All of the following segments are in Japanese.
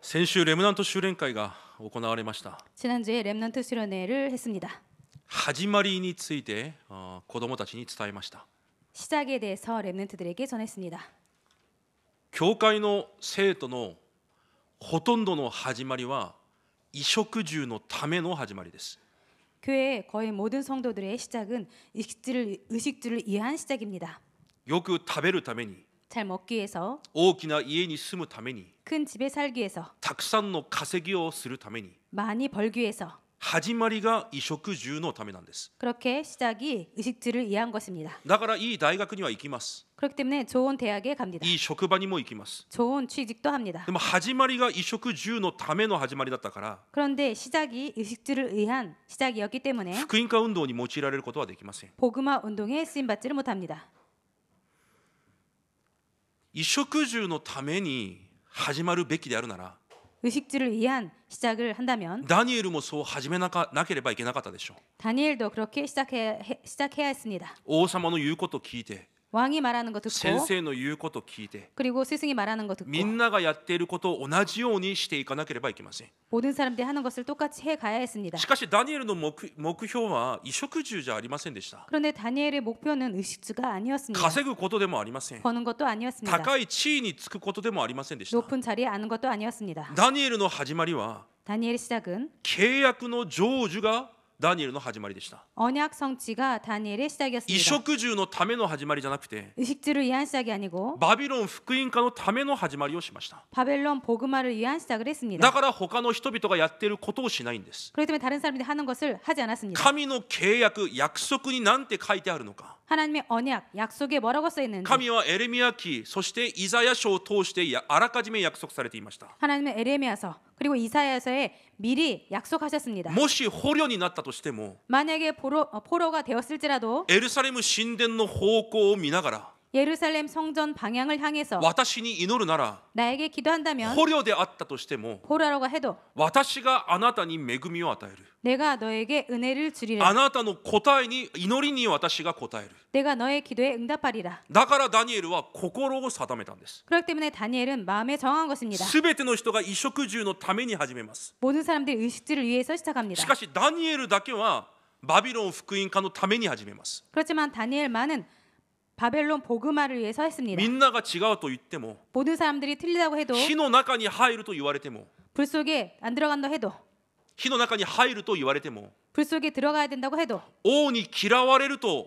先週レムナント修練会が行われました。 지난주에 렘넌트 수련회를 했습니다. 始まりについて子供たちに伝えました。 시작에 대해서 렘넌트들에게 전했습니다. 教会の生徒のほとんどの始まりは衣食住のための始まりです。 교회의 거의 모든 성도들의 시작은 의식주를 위한 시작입니다. よく食べるために、 잘 먹기 위해서, 大きな家に住むために、 큰 집에 살기 위해서, たくさんの稼ぎをするために、 많이 벌기 위해서, 始まりが衣食住のためなんです。 그렇게 시작이 의식주를 위한 것입니다. だからいい大学には行きます。 그렇기 때문에 좋은 대학에 갑니다. いい職場にも行きます。 좋은 취직도 합니다. でも始まりが衣食住のための始まりだったから、 그런데 시작이 의식주를 위한 시작이었기 때문에 福音化運動に用いられることはできません。 복음화 운동에 쓰임 받지를 못합니다. 衣食住のために始まるべきであるなら、 의식주를 위한 시작을 한다면 ダニエルもそう始めなければいけなかったでしょう。 다니엘도 그렇게 시작해야 했습니다. 王様の言うことを聞いて、 왕이 말하는 거 先 듣고 生の言うことを聞いて、 그리고 스승이 말하는 거 듣고 みんながやっていることを同じようにしていかなければいけません。 모든 사람들이 하는 것을 똑같이 해가야 했습니다. しかしダニエルの目標は衣食住じゃありませんでした。 그런데 다니엘의 목표는 의식주가 아니었습니다. 稼ぐことでもありません。 버는 것도 아니었습니다. 高い地位につくことでもありませんでした。 높은 자리에 앉는 것도 아니었습니다. ダニエルの始まりは 다니엘의 시작은 契約の成就がダニエルの始まりでした。 언약 성취가 다니엘의 衣 시작이었습니다. 食住のための始まりじゃなくて、 의식주를 위한 시작이 아니고 バビロン福音化のための始まりをしました。 바벨론 복음화를 위한 시작을 だ 했습니다. から他の人々がやっていることをしないんです。 그렇기 때문에 다른 사람들이 하는 것을 하지 않았습니다. 神の契約、約束に何て書いてあるのか。 하나님의 언약, 약속에 뭐라고 써 있는지 神はエレミヤ記、そしてイザヤ書を通してあらかじめ約束されていました。 하나님의 에레미야서 그리고 이사야서에 미리 약속하셨습니다. もし捕虜になったとしても、 만약에 포로가 되었을지라도 エルサレム神殿の方向を見ながら 예루살렘 성전 방향을 향해서 私に祈るなら、 나에게 기도한다면 捕虜であったとしても 포로라고 해도 私があなたに恵みを与える。 내가 너에게 은혜를 주리라. あなたの答えに、祈りに私が答える。 내가 너의 기도에 응답하리라. だからダニエルは心を定めたんです。 그렇기 때문에 다니엘은 마음에 정한 것입니다. すべての人が衣食住のために始めます。 모든 사람들이 의식주를 위해서 시작합니다. しかしダニエルだけはバビロン福音化のために始めます。 그렇지만 다니엘만은 바벨론 복음화를 위해서 했습니다. みんなが違うと言っても、 모든 사람들이 틀리다고 해도 火の中に入ると言われても、 불 속에 안 들어간다 해도 火の中に入ると言われても、 불 속에 들어가야 된다고 해도 王に嫌われると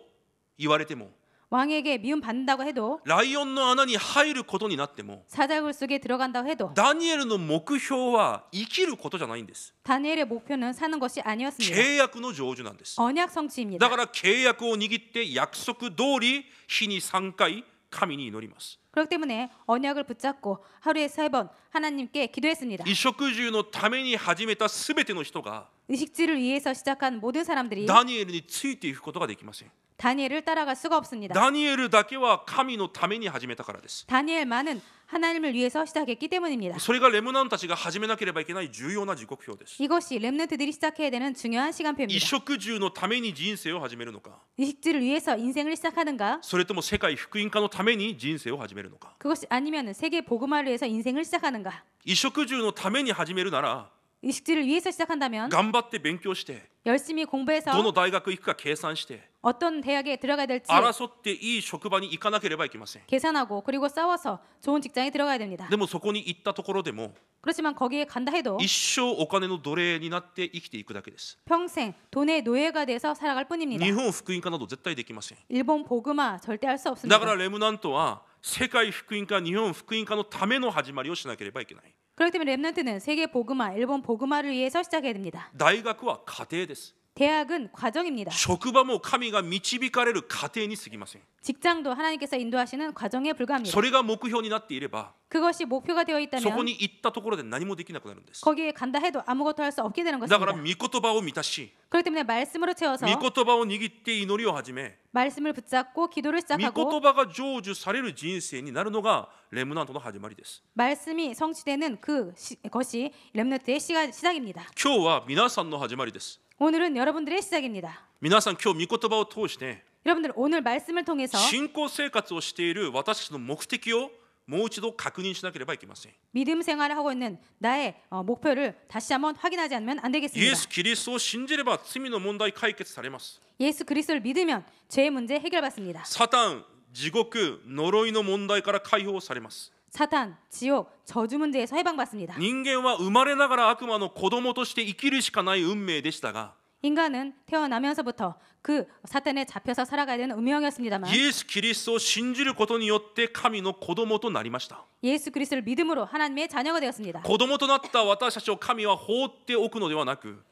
言われても、 왕에게 미움 받는다고 해도 ライオンの穴に入ることになっても、 사자굴 속에 들어간다고 해도 ダニエルの目標は生きることじゃないんです。 다니엘의 목표는 사는 것이 아니었습니다. 契約の成就なんです。 언약 성취입니다. だから契約を握って約束通り日に3回神に祈ります。 그렇기 때문에 언약을 붙잡고 하루에 3번 하나님께 기도했습니다. 衣食住のために始めたすべての人が 의식주를 위해서 시작한 모든 사람들이 ダニエルについていくことができません。 다니엘을 따라갈 수가 없습니다. ダニエルだけは神のために始めたからです。 다니엘만은 하나님을 위해서 시작했기 때문입니다. それがレムナンたちが始めなければいけない重要な時刻表です。 이것이 렘넌트들이 시작해야 되는 중요한 衣 시간표입니다. 食住のために人生を始めるのか、 의식주를 위해서 인생을 시작하는가? それとも世界福音化のために人生を始めるのか。 그것이 아니면 세계 복음화를 위해서 인생을 시작하는가? 衣食住のために始めるなら、 의식주를 위해서 시작한다면 頑張って勉強して、 열심히 ど 공부해서 の大学行くか計算して、 어떤 대학에 들어가야 될지 争っていい職場に行かなければいけません。 계산하고 그리고 싸워서 좋은 직장에 들어가야 됩니다. でもそこに行ったところでも 그렇지만 거기에 간다 해도 一生お金の奴隷になって生きていくだけです。 평생 돈의 노예가 돼서 살아갈 뿐입니다. 日本福音化など絶対できません。 일본 복음화 절대 할 수 だ 없습니다. からレムナントは世界福音化、日本福音化のための始まりをしなければいけない。 그렇기 때문에 렘넌트는 세계 복음화, 일본 복음화를 위해서 시작해야 됩니다. 大学は家庭です。 대학은 과정입니다. 職場も神が導かれる過程に過ぎません。 직장도 하나님께서 인도하시는 과정에 불과합니다. それが目標になっていれば、 그것이 목표가 되어 そこ 있다면 に行ったところで何もできなくなるんです。 거기에 간다 해도 아무것도 할 수 없게 되는 だから 것입니다. 御言葉を満たし、 그렇기 때문에 말씀으로 채워서 御言葉を握って祈りを始め、 말씀을 붙잡고 기도를 御 시작하고 言葉が成就される人生になるのがレムナントの始まりです。 말씀이 성취되는 그것이 렘넌트의 시작입니다. 今日は皆さんの始まりです。 오늘은 여러분들의 시작입니다. 皆さん今日御言葉を通して 여러분들 오늘 말씀을 통해서 信仰生活をしている私たちの目的をもう一度確認しなければいけません。 믿음 생활을 하고 있는 나의 목표를 다시 한번 확인하지 않으면 안 イエ 되겠습니다. ス・キリストを信じれば罪の問題解決されます。 예수 그리스도를 믿으면 죄의 문제 해결받습니다. サタン、地獄、呪いの問題から解放されます。 사탄, 지옥, 저주 문제에서 해방받습니다. 人間は生まれながら悪魔の子供として生きるしかない運命でしたが、 인간은 태어나면서부터 그 사탄에 잡혀서 살아가야 되는 운명이었습니다만 イエス・キリストを信じることによって神の子供となりました。 예수 그리스도를 믿음으로 하나님의 자녀가 되었습니다. 子供となった私たちを神は放っておくのではなく、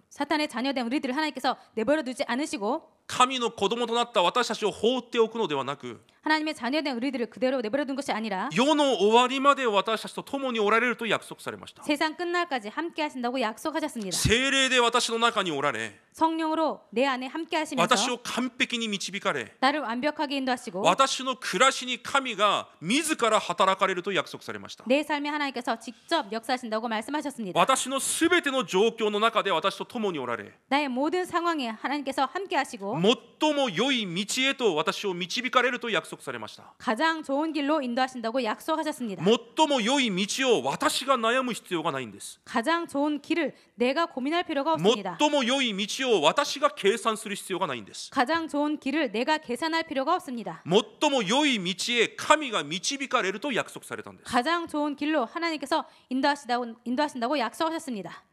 사탄의 자녀된 우리들을 하나님께서 내버려 두지 않으시고 神の子供となった私たちを放っておくのではなく、 하나님의 자녀된 우리들을 그대로 내버려 둔 것이 아니라 世の終わりまで私たちと共におられると約束されました。 세상 끝날까지 함께 하신다고 약속하셨습니다. 聖霊で私の中におられ、 성령으로 내 안에 함께 私 하시면서 を完璧に導かれ、 나를 완벽하게 인도하시고 私の暮らしに神が自ら働かれると約束されました。 내 삶에 하나님께서 직접 역사하신다고 말씀하셨습니다. 私のすべての状況の中で私と共におられ、 나의 모든 상황에 하나님께서 함께 하시고 最も良い道へと私を導かれると約束されました。 가장 좋은 길로 인도하신다고 약속하셨습니다. 最も良い道を私が悩む必要がないんです。 가장 좋은 길을 내가 고민할 필요가 없습니다. 最も良い道を私が計算する必要がないんです。 가장 좋은 길을 내가 계산할 필요가 없습니다. 最も良い道へ神が導かれると約束されたんです。 가장 좋은 길로 하나님께서 인도하신다고 약속하셨습니다.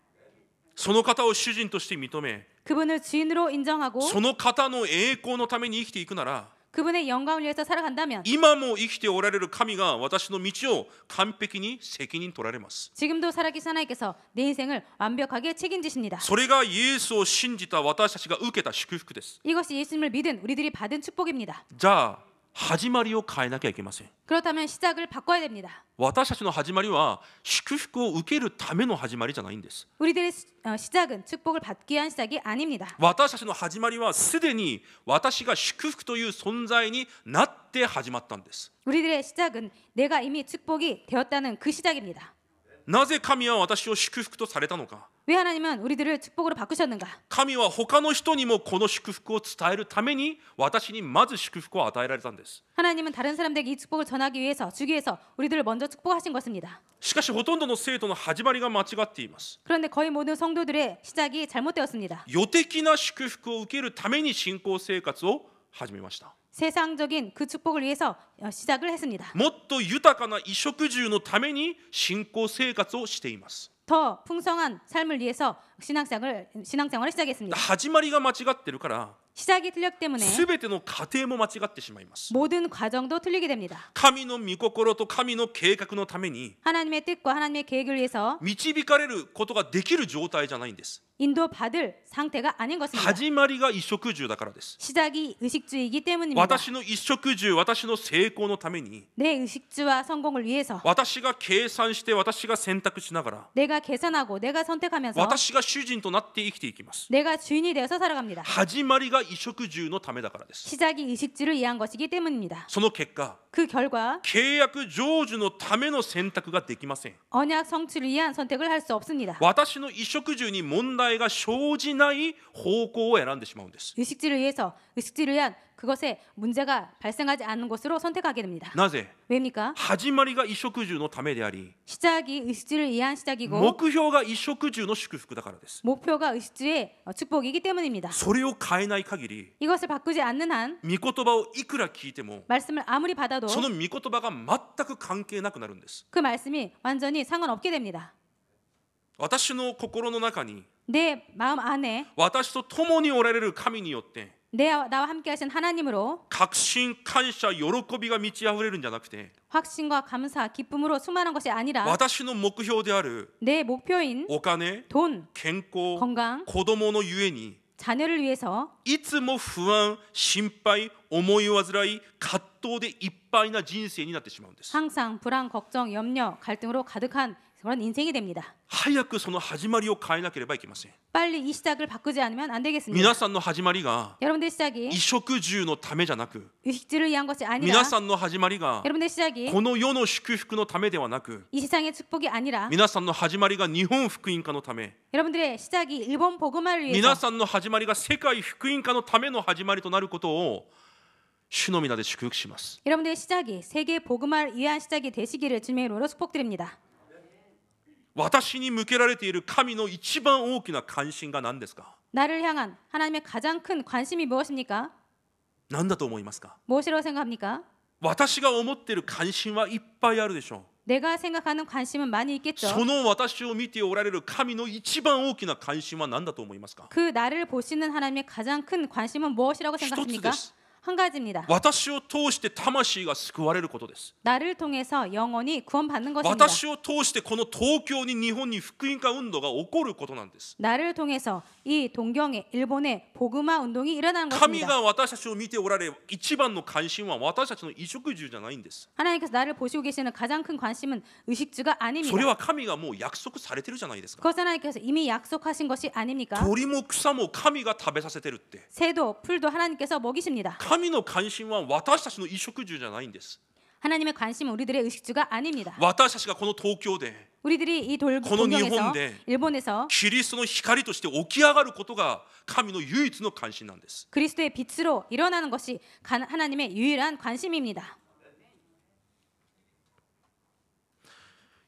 その方を主人として認め、 그분을 주인으로 인정하고 その方の栄光のために生きていくなら、 그분의 영광을 위해서 살아간다면 今も生きておられる神が私の道を完璧に責任取られます。 지금도 살아계신 하나님께서 내 인생을 완벽하게 책임지십니다. それがイエスを信じた私たちが受けた祝福です。 이것이 예수님을 믿은 우리들이 받은 축복입니다. じゃあ始まりを変えなきゃいけません。 그렇다면 시작을 바꿔야 됩니다. 私たちの始まりは祝福を受けるための始まりじゃないんです。 우리들의 시작은 축복을 받기 위한 시작이 아닙니다. 私たちの始まりはすでに私が祝福という存在になって始まったんです。 우리들의 시작은 내가 이미 축복이 되었다는 그 시작입니다. なぜ神は私を祝福とされたのか。 왜 하나님은 우리들을 축복으로 바꾸셨는가? 神は他の人にもこの祝福を伝えるために私にまず祝福を与えられたんです。 하나님은 다른 사람들에게 이 축복을 전하기 위해서 주기 위해서 우리들을 먼저 축복하신 것입니다. しかしほとんどの生徒の始まりが間違っています。 그런데 거의 모든 성도들의 시작이 잘못되었습니다. 予的な祝福を受けるために信仰生活を始めました。 세상적인 그 축복을 위해서 시작을 했습니다. もっと豊かな衣食住のために信仰生活をしています。 더 풍성한 삶을 위해서 신앙생활을 시작했습니다. 始まりが間違ってるから 시작이 틀렸기 때문에 全ての過程も間違ってしまいます。 모든 과정도 틀리게 됩니다. 神の御心と神の計画のために 하나님의 뜻과 하나님의 계획을 위해서 導かれることができる状態じゃないんです。 인도받을 상태가 아닌 것입니다. 始まりが衣食住だからです。 시작이 의식주의이기 때문입니다. 私の衣食住、私の成功のために 내 의식주와 성공을 위해서 私が計算して私が選択しながら 내가 계산하고 내가 선택하면서 私が主人となって生きていきます。 내가 주인이 되어서 살아갑니다. 始まりが衣食住のためだからです。 시작이 의식주를 위한 것이기 때문입니다. その結果、 그 결과 契約成就のための選択ができません。 언약 성취를 위한 선택을 할 수 없습니다. 私の衣食住に問題が生じない方向を選んでしまうんです。 의식주를 위한 그것에 문제가 발생하지 않는 곳으로 선택하게 됩니다. なぜ？ 왜입니까? 始まりが衣食住のためであり、 시작이 의식주를 위한 시작이고 目標が衣食住の祝福だからです。 목표가 의식주의 축복이기 때문입니다. それを変えない限り、 이것을 바꾸지 않는 한 御言葉をいくら聞いても 말씀을 아무리 받아도 その御言葉が全く関係なくなるんです。 그 말씀이 완전히 상관없게 됩니다. 私の心の中に 내 마음 안에 私と共におられる神によって나와 함께 하신 하나님으로 確信、感謝、喜びが満ち溢れるんじゃなくて 확신과 감사, 기쁨으로 충만한 것이 아니라 私の目標である 내 목표인 お金、 돈, 健康、 건강, 子供のゆえに 자녀를 위해서 いつも不安、心配、思い煩い、葛藤でいっぱいな人生になってしまうんです。 항상 불안, 걱정, 염려, 갈등으로 가득한 그런 인생이 됩니다. 早くその始まりを変えなければいけません。 빨리 이 시작을 바꾸지 않으면 안 되겠습니다. 皆さんの始まりが 여러분들 시작이 衣食住のためじゃなく、 의식주를 위한 것이 아니라 皆さんの始まりが 여러분들 시작이 この世の祝福のためではなく、 이 세상의 축복이 아니라 皆さんの始まりが日本福音化のため、 여러분들의 시작이 일본 복음화를 皆 위해서 さんの始まりが世界福音化のための始まりとなることを主の皆で祝福します。 여러분들의 시작이 세계 복음화를 위한 시작이 되시기를 주님의 이름으로 축복드립니다. 私に向けられている神の一番大きな関心が何ですか？ 나를 향한 하나님의 가장 큰 관심이 무엇입니까? 何だと思いますか？ 무엇이라고 생각합니까? 私が思っている関心はいっぱいあるでしょう。 내가 생각하는 관심은 많이 있겠죠. その私を見ておられる神の一番大きな関心は何だと思いますか？ 그 나를 보시는 하나님의 가장 큰 관심은 무엇이라고 一つ 생각합니까? です。 한 가지입니다. 私を通して魂が救われることです。 나를 통해서 영혼이 구원받는 것입니다. 私を通してこの東京に日本に福音化運動が起こることなんです。 나를 통해서 이 동경에 일본에 복음화 운동이 일어나는 神 것입니다. が私たちを見ておられる一番の関心は私たちの衣食住じゃないんです。 하나님께서 나를 보시고 계시는 가장 큰 관심은 의식주가 それ 아닙니다. は神がもう約束されてるじゃないですか。 그것은 하나님께서 이미 약속하신 것이 아닙니까? 鳥も草も神が食べさせてるって。 새도 풀도 하나님께서 먹이십니다. 神の関心は私たちの衣食住じゃないんです。 하나님의 관심은 우리들의 의식주가 아닙니다. 私たちがこの東京で 우리들이 이 この日本 동경에서 で 일본에서 キリストの光として起き上がることが神の唯一の関心なんです。 그리스도의 빛으로 일어나는 것이 하나님의 유일한 관심입니다.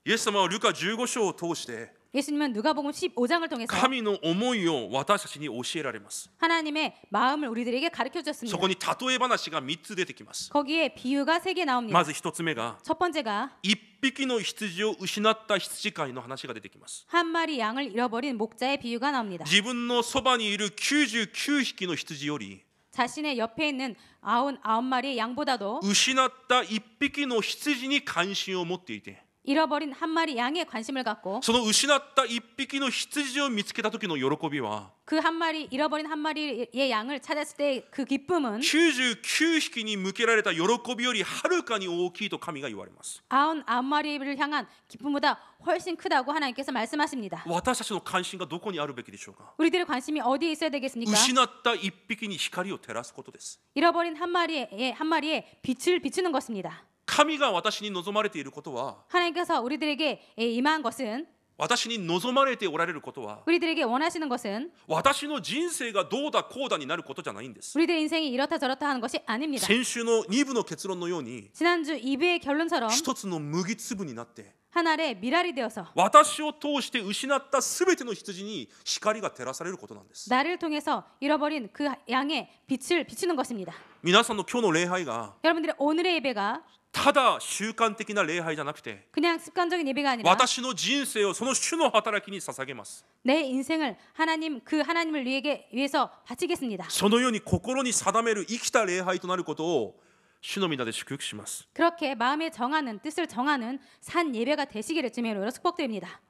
イエス様はルカ15章を通して 예수님은 누가복음 15장을 통해서 神の思いを私たちに教えられます。 하나님의 마음을 우리들에게 가르쳐 そ 주셨습니다. こに例え話が3つ出てきます。 거기에 비유가 3개 나옵니다. まず1つ目が 첫 번째가 1匹の羊を失った羊飼いの話が出てきます。 한 마리 양을 잃어버린 목자의 비유가 나옵니다. 自分のそばにいる99匹の羊より 자신의 옆에 있는 99마리의 양보다도 失った1匹の羊に関心を持っていて 잃어버린 한 마리 양에 관심을 갖고 その失った1匹の羊を見つけた時の喜びは 그 한 마리 잃어버린 한 마리의 양을 찾았을 때 그 기쁨은 99匹に向けられた喜びよりはるかに大きいと神が言われます。 99마리를 향한 기쁨보다 훨씬 크다고 하나님께서 말씀하십니다. 私たちの関心がどこにあるべきでしょうか？ 우리들의 관심이 어디에 있어야 되겠습니까? 失った1匹に光を照らすことです。 잃어버린 한 마리의 빛을 비추는 것입니다. 神が私に望まれていることは 하나님께서 우리들에게 임한 것은 私に望まれておられることは 우리들에게 원하시는 것은 私の人生がどうだこうだになることじゃないんです。 우리들의 인생이 이렇다 저렇다 하는 것이 아닙니다. 先週の2部の結論のように 지난주 2부의 결론처럼 一つの麦粒になって 한 알의 미랄이 되어서 私を通して失ったすべての羊に光が照らされることなんです。 나를 통해서 잃어버린 그 양의 빛을 비추는 것입니다. 皆さんの今日の礼拝が 여러분들의 오늘의 예배가 ただ習慣的な礼拝じゃなくて 그냥 습관적인 예배가 아니라 私の人生をその主の働きに捧げます。 내 인생을 하나님을 위해서 바치겠습니다. そのように心に定める生きた礼拝となることを主の皆で祝福します。 그렇게 마음에 정하는 뜻을 정하는 산 예배가 되시기를 주님의 이름으로 축복드립니다.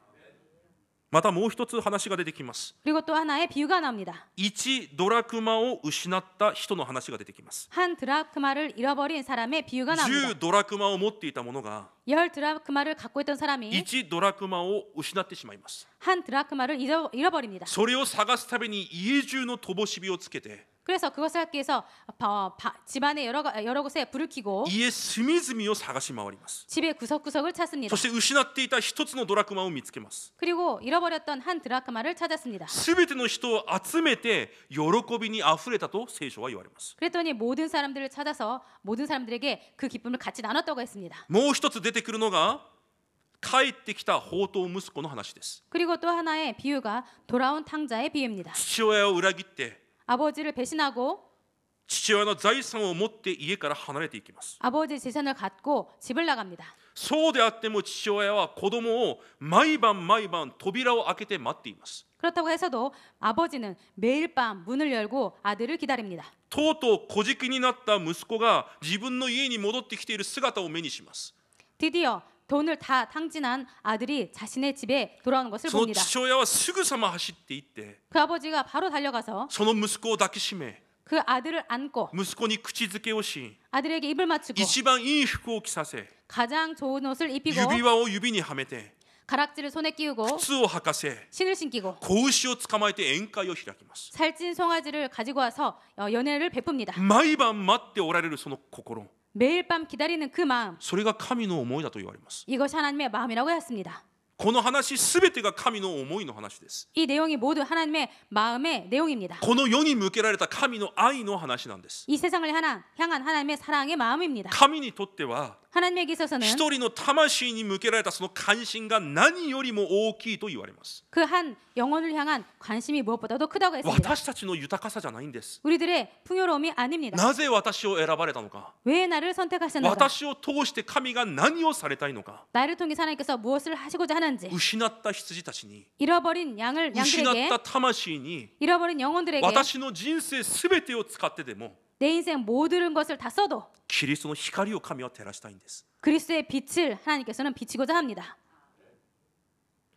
またもう一つ話が出てきます。 그리고 또 하나의 비유가 나옵니다. 1ドラクマを失った人の話が出てきます。 한 드라크마를 잃어버린 사람의 비유가 나옵니다. 10ドラクマを持っていた者が 10 드라크마를 갖고 있던 사람이 1ドラクマを失ってしまいます。 한 드라크마를 잃어버립니다. それを探すために家中の灯火をつけて 그래서 그것을 하기 위해서 집안의 여러 곳에 불을 켜고 家隅々を探し回ります。 집의 구석구석을 찾습니다. そして失っていた一つのドラクマを見つけます。 그리고 잃어버렸던 한 드라크마를 찾았습니다. すべての人を集めて喜びにあふれたと聖書は言われます。 그랬더니 모든 사람들을 찾아서 모든 사람들에게 그 기쁨을 같이 나눴다고 했습니다. もう一つ出てくるのが帰ってきた放蕩息子の話です。 그리고 또 하나의 비유가 돌아온 탕자의 비유입니다. 父親を裏切って 아버지를 배신하고 父親の財産を持って家から離れていきます。 아버지의 재산을 갖고 집을 나갑니다. そうであっても父親は子供を毎晩毎晩扉を開けて待っています。 그렇다고 해서도 아버지는 매일 밤 문을 열고 아들을 기다립니다. とうとう小じきになった息子が自分の家に戻ってきている姿を目にします。 드디어 돈을 다 탕진한 아들이 자신의 집에 돌아오는 것을 その 봅니다. 父親はすぐさま走っていって 그 아버지가 바로 달려가서 その息子を抱きしめ 그 아들을 안고 息子に口づけをし 아들에게 입을 맞추고 一番いい服を着させ 가장 좋은 옷을 입히고 指輪を指にはめて 가락지를 손에 끼우고 靴を履かせ 신을 신기고 子牛を捕まえて宴会を開きます。 살찐 송아지를 가지고 와서 연회를 베풉니다. 毎晩待っておられるその心 매일 밤 기다리는 그 마음, それが神の思いだと言われます。 이것이 하나님의 마음이라고 했습니다. この話すべてが神の思いの話です。 이 내용이 모두 하나님의 마음의 내용입니다. この世に向けられた神の愛の話なんです。 이 세상을 향한 하나님의 사랑의 마음입니다. 神にとっては 하나님에게 있어서는 一人の魂に向けられたその関心が何よりも大きいと言われます。 그 한 영혼을 향한 관심이 무엇보다도 크다고 했습니다. 私たちの豊かさじゃないんです。 우리들의 풍요로움이 아닙니다. なぜ私を選ばれたのか、 왜 나를 선택하셨는가? 私を通して神が何をされたいのか、 나를 통해 하나님께서 무엇을 하시고자 하는지 失った羊たちに、 잃어버린 失っ 양들에게 た魂に、 잃어버린 영혼들에게 私の人生すべてを使ってでも 내 인생 모든 것을 다 써도 キリストの光を神は照らしたいんです。 그리스도의 빛을 하나님께서는 비치고자 합니다.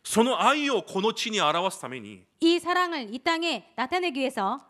その愛をこの地に表すために、 이 사랑을 이 땅에 나타내기 위해서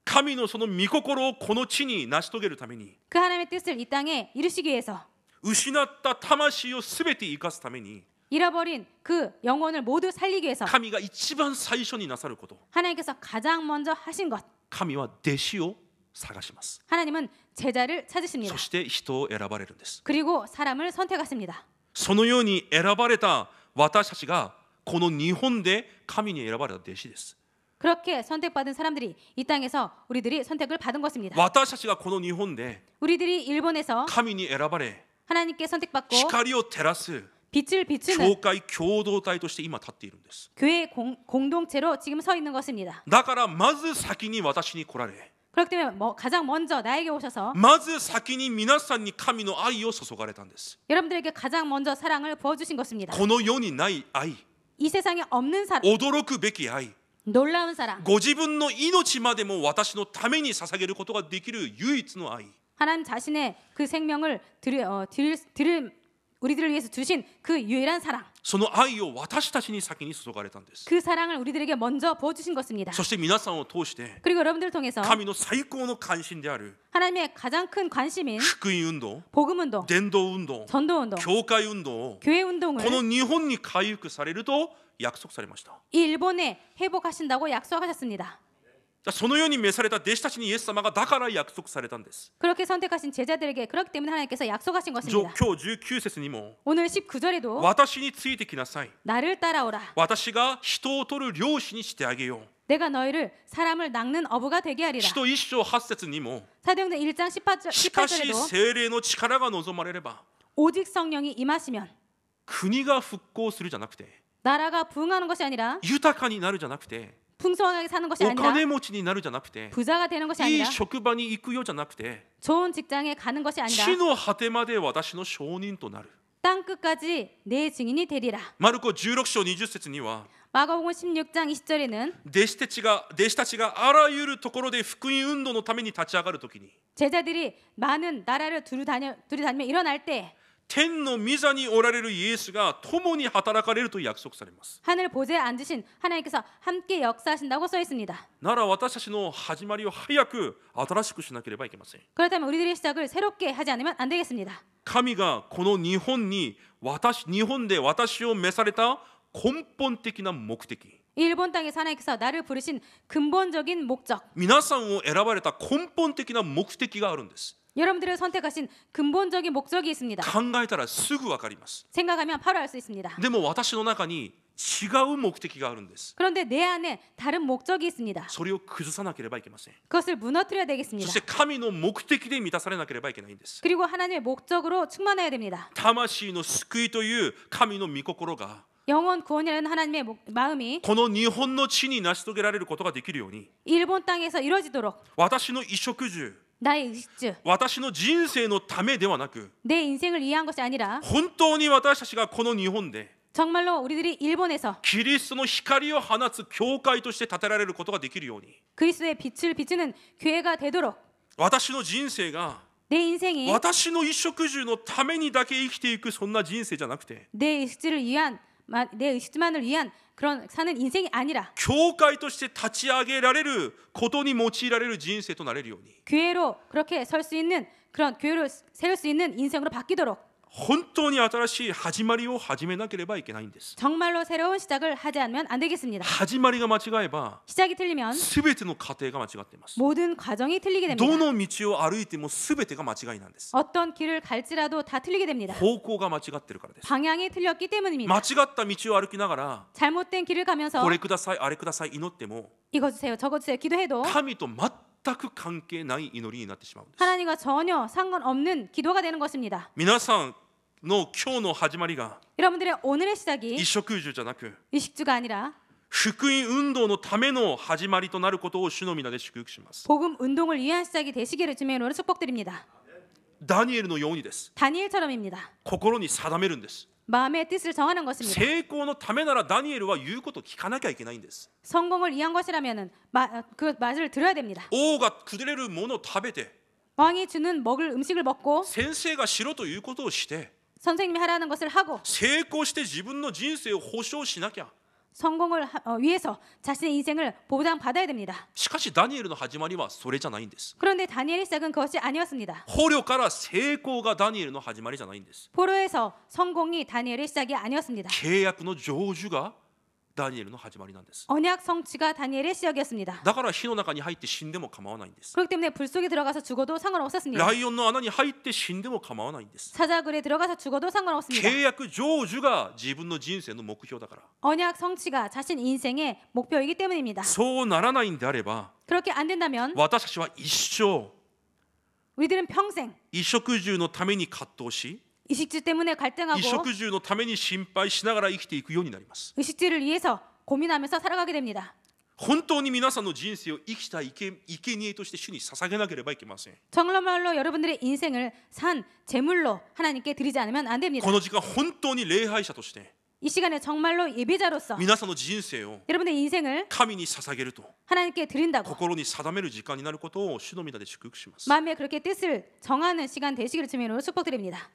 神のその御心をこの地に成し遂げるために、 그 하나님의 뜻을 이 땅에 이루시기 위해서 失った魂をすべて生かすために、 잃어버린 그 영혼을 모두 살리기 위해서 神が一番最初になさること、 하나님께서 가장 먼저 하신 것, 神は弟子を探します。 하나님은 제자를 찾으십니다. そして人を選ばれるんです。 그리고 사람을 선택하십니다. そのように選ばれた私たちがこの日本で神に選ばれた弟子です。 그렇게 선택받은 사람들이 이 땅에서 우리들이 선택을 받은 것입니다. 私たちがこの日本で 우리들이 일본에서 神に選ばれ、 하나님께 선택받고 光を照らす 빛을 教 비추는 会共同体として今立っているんです。 교회 공동체로 지금 서 있는 것입니다. だからまず先に私に来られ、 그렇기 때문에 가장 먼저 나에게 오셔서 まず先に皆さんに神の愛を注がれたんです。 여러분들에게 가장 먼저 사랑을 부어주신 것입니다. この世にない愛、 이 세상에 없는 사랑, 驚くべき愛、 놀라운 사랑, ご自分の命までも私のために捧げることができる唯一の愛、 하나님 자신의 그 생명을 우리들을 위해서 주신 그 유일한 사랑, その愛を私たちに先に注がれたんです。 그 사랑을 우리들에게 먼저 부어주신 것입니다. そして皆さんを通して 그리고 여러분들을 통해서 神の最高の関心である 하나님의 가장 큰 관심인 福音運動、 복음운동, 伝道運動、 전도운동, 教会運動を 교회 こ 운동을 の日本に回復されると約束されました。 이 일본에 회복하신다고 약속하셨습니다. そのように召された弟子たちにイエス様がだから約束されたんです。 그렇게 선택하신 제자들에게 그렇기 때문에 하나님께서 약속하신 今 것입니다. 日19節にも 오늘 19절에도 私についてきなさい、 나를 따라오라. 私が人を取る漁師にしてあげよう。 내가 너희를 사람을 낚는 어부가 되게 하리라. 使徒一章8節にも 사도행전 1장 しかし 18절에도 聖霊の力が望まれれば 오직 성령이 임하시면 国が復興するじゃなくて 나라가 부흥하는 것이 아니라 豊かになるじゃなくて 풍성하게 사는 것이 お 아니라 金持ちになるじゃなくて 부자가 되는 것이 いい 아니라 職場に行くよじゃなくて 좋은 직장에 가는 것이 아니라 地の果てまで私の証人となる。 땅 끝까지 내 증인이 되리라. マルコ16章20節には 마가복음 16장 20절에는 弟子たちがあらゆるところで福音運動のために立ち上がるときに 제자들이 많은 나라를 두루다니며 일어날 때 天の御座におられるイエスが共に働かれると約束されます。 하늘 보좌에 앉으신 하나님께서 함께 역사하신다고 써 있습니다. なら私たちの始まりを早く新しくしなければいけません。 그렇다면 우리들의 시작을 새롭게 하지 않으면 안 되겠습니다. 神がこの日本で私を召された根本的な目的、 일본 땅에서 하나님께서 나를 부르신 근본적인 목적, 皆さんを選ばれた根本的な目的があるんです。 여러분들을 선택하신 근본적인 목적이 있습니다. 考えたらすぐ分かります。 생각하면 바로 알 수 있습니다. でも私の中に違う目的があるんです。 그런데 내 안에 다른 목적이 있습니다. それを崩さなければいけません。 그것을 무너뜨려야 そ 되겠습니다. して神の目的で満たされなければいけないんです。 그리고 하나님의 목적으로 충만해야 됩니다. 魂の救いという神の御心が 영원 구원이라는 하나님의 마음이 この日本の地に成し遂げられることができるように、 일본 땅에서 이루어지도록 私の衣食住、 나의 의식주, 私の人生のためではなく、 내 인생을 위한 것이 아니라 本当に私たちがこの日本で 정말로 우리들이 일본에서 キリストの光を放つ教会として立てられることができるように、 그리스도의 빛을 비추는 교회가 되도록 私の人生が 내 인생이 私の衣食住のためにだけ生きていくそんな人生じゃなくて、 내 의식주만을 위한 그런 사는 인생이 아니라 教会として立ち上げられることに用いられる人生となれるように、 교회로 그렇게 설 수 있는 그런 교회로 세울 수 있는 인생으로 바뀌도록 本当に新しい始まりを始めなければいけないんです。 정말로 새로운 시작을 하지 않으면 안 되겠습니다. 始まりが間違えば 시작이 틀리면 全ての過程が間違っています。 모든 과정이 틀리게 ど 됩니다. の道を歩いても全てが間違いなんです。 어떤 길을 갈지라도 다 틀리게 됩니다. 方向が間違ってるからです。 방향이 틀렸기 때문입니다. 間違った道を歩きながら 잘못된 길을 가면서 これくださいあれください祈っても 이거 주세요, 저거 주세요 기도해도 神と全く関係ない祈りになってしまうんです。 하나님과 전혀 상관없는 기도가 되는 것입니다. 皆さんの今日の始まりが 여러분들의 오늘의 衣 시작이 食住じゃなく 의식주가 아니라 福音運動のための始まりとなることを主の皆で祝福します。 복음 운동을 위한 시작이 되시기를 주님의 이름으로 축복드립니다. ダニエルのようにです。 다니엘처럼입니다. 心に定めるんです。 마음의 뜻을 정하는 것입니다. 成功のためならダニエルは言うことを聞かなきゃいけないんです。 성공을 위한 것이라면은 그 맛을 들어야 됩니다. 王がくれるものを食べて 왕이 주는 먹을 음식을 먹고 先生がしろということをして 선생님이 하라는 것을 하고 成功して自分の人生を保証しなきゃ。 성공을 위해서 자신의 인생을 보장받아야 됩니다. しかしダニエルの始まりはそれじゃないんです。 그런데 다니엘의 시작은 그것이 아니었습니다. 捕虜から成功がダニエルの始まりじゃないんです。 포로에서 성공이 다니엘의 시작이 아니었습니다. 契約の成就がダニエルの始まりなんです。 언약 성취가 다니엘의 시작이었습니다. だから火の中に入って死んでも構わないんです。 그렇기 때문에 불 속에 들어가서 죽어도 상관없었습니다. ライオンの穴に入って死んでも構わないんです。 사자굴에 들어가서 죽어도 상관없습니다. 契約成就が自分の人生の目標だから。 언약 성취가 자신 인생의 목표이기 때문입니다. そうならないんであれば 그렇게 안 된다면 私たちは一生 우리들은 평생 衣食住のために葛藤し 의식주 때문에 衣 갈등하고 食住のために心配しながら生きていくようになります。 의식주를 위해서 고민하면서 살아가게 됩니다. 本当に皆さんの人生を生きた生贄として主に捧げなければいけません。 정말로 여러분들의 인생을 산 제물로 하나님께 드리지 않으면 안 됩니다. この時間本当に礼拝者として 이 시간에 정말로 예배자로서 皆さんの人生を 여러분의 인생을 神に捧げると 하나님께 드린다고 心に定める時間になることを主の皆で祝福します。 마음에 그렇게 뜻을 정하는 시간 되시기를 주님으로 축복드립니다.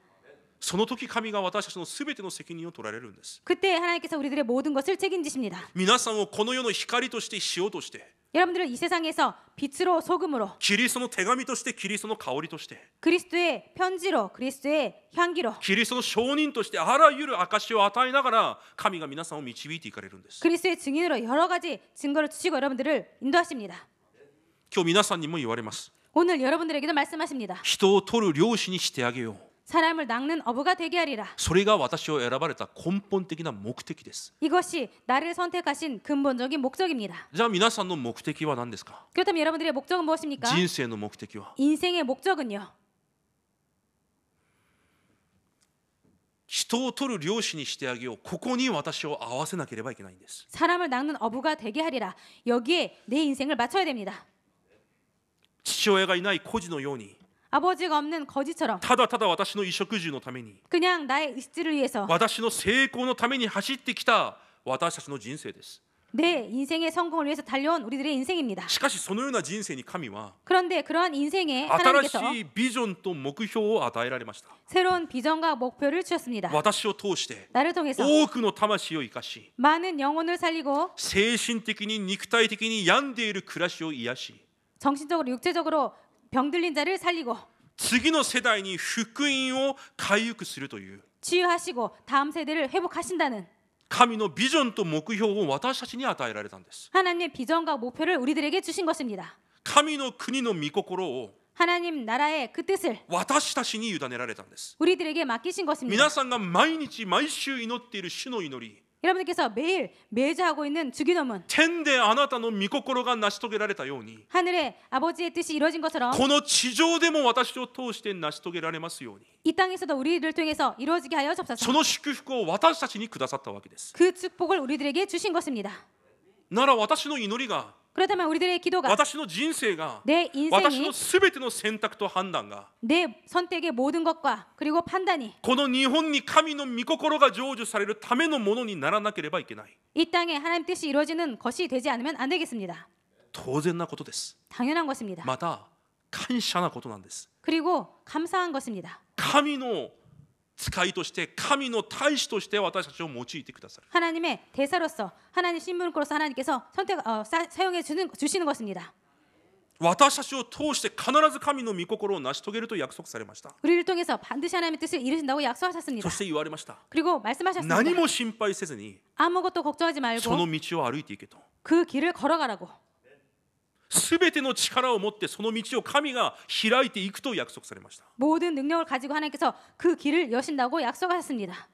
その時神が私たちのすべての責任を取られるんです。 그때 하나님께서 우리들의 모든 것을 책임지십니다. 皆さんをこの世の光としてしようとして 여러분들은 이 세상에서 빛으로 소금으로 キリストの手紙としてキリストの香りとして 그리스도의 편지로 그리스도의 향기로 キリストの証人としてあらゆる証を与えながら神が皆さんを導いていかれるんです。 그리스도의 증인으로 여러 가지 증거를 주시고 여러분들을 인도하십니다. 今日皆さんにも言われます。 오늘 여러분들에게도 말씀하십니다. 人を取る漁師にしてあげよう。 사람을 낚는 어부가 되게 하리라. それが私を選ばれた根本的な目的です。 이것이 나를 선택하신 근본적인 목적입니다. じゃあ皆さんの目的は何ですか？ 그렇다면 여러분들의 목적은 무엇입니까? 人生の目的は 인생의 목적은요. 人を取る漁師にしてあげよう。ここに私を合わせなければいけないんです。 사람을 낚는 어부가 되게 하리라. 여기에 내 인생을 맞춰야 됩니다. 父親がいない孤児のように 아버지가 없는 거지처럼 ただただ私の衣食住のために 그냥 나의 의식주를 위해서 私の成功のために走ってきた私たちの人生です。 내 인생의 성공을 위해서 달려온 우리들의 인생입니다. しかしそのような人生に神は 그런데 그러한 인생에 新 하나님께서 しいビジョンと目標を与えられました。 새로운 비전과 목표를 주셨습니다. 私を通して 나를 통해서 多くの魂を生かし 많은 영혼을 살리고 精神的に肉体的に病んでいる暮らしを癒し 정신적으로 육체적으로 병들린 자를 살리고 次の世代に福音を回復するという 치유하시고 다음 세대를 회복하신다는 神のビジョンと目標を私たちに与えられたんです。 하나님의 비전과 목표를 우리들에게 주신 것입니다. 神の国の御心を 하나님 나라의 그 뜻을 私たちに委ねられたんです。 우리들에게 맡기신 것입니다. 皆さんが毎日毎週祈っている主の祈り 여러분들께서 매일 매주하고 있는 주기도문 天であなたの御心が成し遂げられたように 하늘에 아버지의 뜻이 이루어진 것처럼 この地上でも私を通して成し遂げられますように 이 땅에서도 우리를 통해서 이루어지게 하여 そ 접사서 の祝福を私たちにくださったわけです。 그 축복을 우리들에게 주신 것입니다. なら私の祈りが 그렇다면 우리들의 기도가 私の人生が 내 私 인생이 のすべての選択と判断が 내 선택의 모든 것과 그리고 판단이 この日本に神の御心が成就されるためのものにならなければいけない。 이 땅에 하나님 뜻이 이루어지는 것이 되지 않으면 안 되겠습니다. 当然なことです。 당연한 것입니다. また感謝なことなんです。 그리고 감사한 것입니다. 神の使いとして神の大使として私たちを用いてくださる。 하나님의 대사로서 하나님 신분으로서 하나님께서 사용해 주시는 것입니다. 私たちを通して必ず神の御心を成し遂げると約束されました。 우리를 통해서 반드시 하나님의 뜻을 이루신다고 약속하셨습니다. そして言われました。 그리고 말씀하셨습니다. 何も心配せずに 아무것도 걱정하지 その 말고 道を歩いていけと。 그 길을 걸어가라고. すべての力を持ってその道を神が開いていくと約束されました。 모든 능력을 가지고 하나님께서 그 길을 여신다고 약속하셨습니다.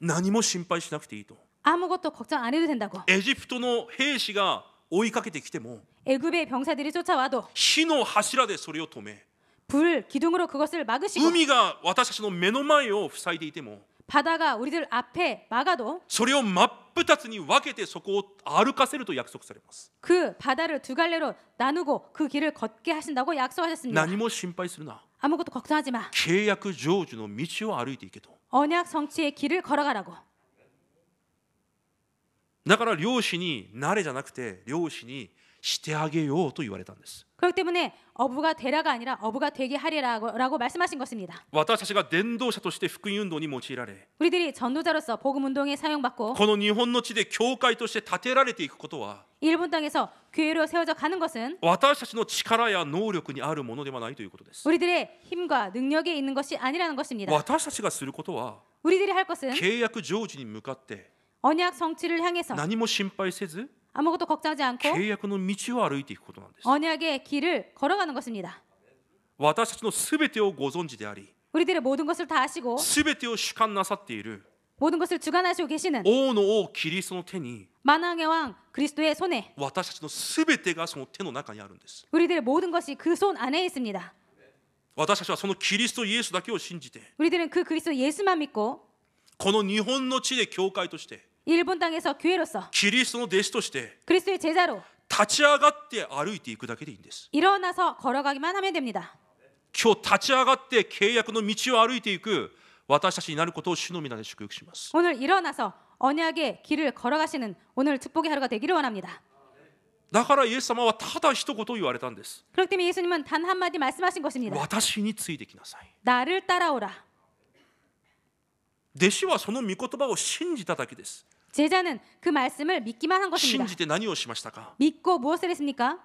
何も心配しなくていいと。 아무것도 걱정 안 해도 된다고. エジプトの兵士が追いかけてきても 애굽의 병사들이 쫓아와도 火の柱でそれを止め、 불 기둥으로 그것을 막으시고 海が私たちの目の前を塞いでいても 바다가 우리들 앞에 막아도 それを真っ二つに分けてそこを歩かせると約束されます。 그 바다를 두 갈래로 나누고 그 길을 걷게 하신다고 약속하셨습니다. 何も心配するな。 아무것도 걱정하지 마. 契約成就の道を歩いていけと。 언약 성취의 길을 걸어가라고. だから漁師になれじゃなくて漁師にしてあげようと言われたんです。 그렇기 때문에 어부가 되라가 아니라 어부가 되게 하리라고 말씀하신 것입니다. 私たちが伝道者として福音運動に用いられ、 우리들이 전도자로서 복음 운동에 사용받고 この日本の地で教会として建てられていくことは 일본 땅에서 교회로 세워져 가는 것은 私たちの力や能力にあるものではないということです。 우리들의 힘과 능력에 있는 것이 아니라는 것입니다. 私たちがすることは 우리들이 할 것은 契約成就に向かって 언약 성취를 향해서 何も心配せず 아무것도 걱정하지 않고 契約の道を歩いていくことなんです。 언약의 길을 걸어가는 것입니다. 私たちのすべてをご存知であり、 우리들의 모든 것을 다 아시고 すべてを主管なさっている 모든 것을 주관하시고 계시는 王の王キリストの手に 만왕의 왕 그리스도의 손에 私たちのすべてがその手の中にあるんです。 우리들의 모든 것이 그 손 안에 있습니다. 私たちはそのキリストイエスだけを信じて、 우리들은 그 그리스도 예수만 믿고 この日本の地で教会として、 일본 땅에서 교회로서 キリストの弟子として 그리스도의 제자로 立ち上がって歩いていくだけでいいんです。 일어나서 걸어가기만 하면 됩니다. 今日立ち上がって契約の道を歩いていく私たちになることを主の皆で祝福します。 오늘 일어나서 언약의 길을 걸어가시는 오늘 축복의 하루가 되기를 원합니다. だからイエス様はただ一言言われたんです。 그렇기 때문에 예수님은 단 한마디 말씀하신 것입니다. 私についてきなさい。 나를 따라오라. 弟子はその御言葉を信じただけです。 제자는 그 말씀을 믿기만 한 信 것입니다. じて何をしましたか。 믿고 무엇을 했습니까?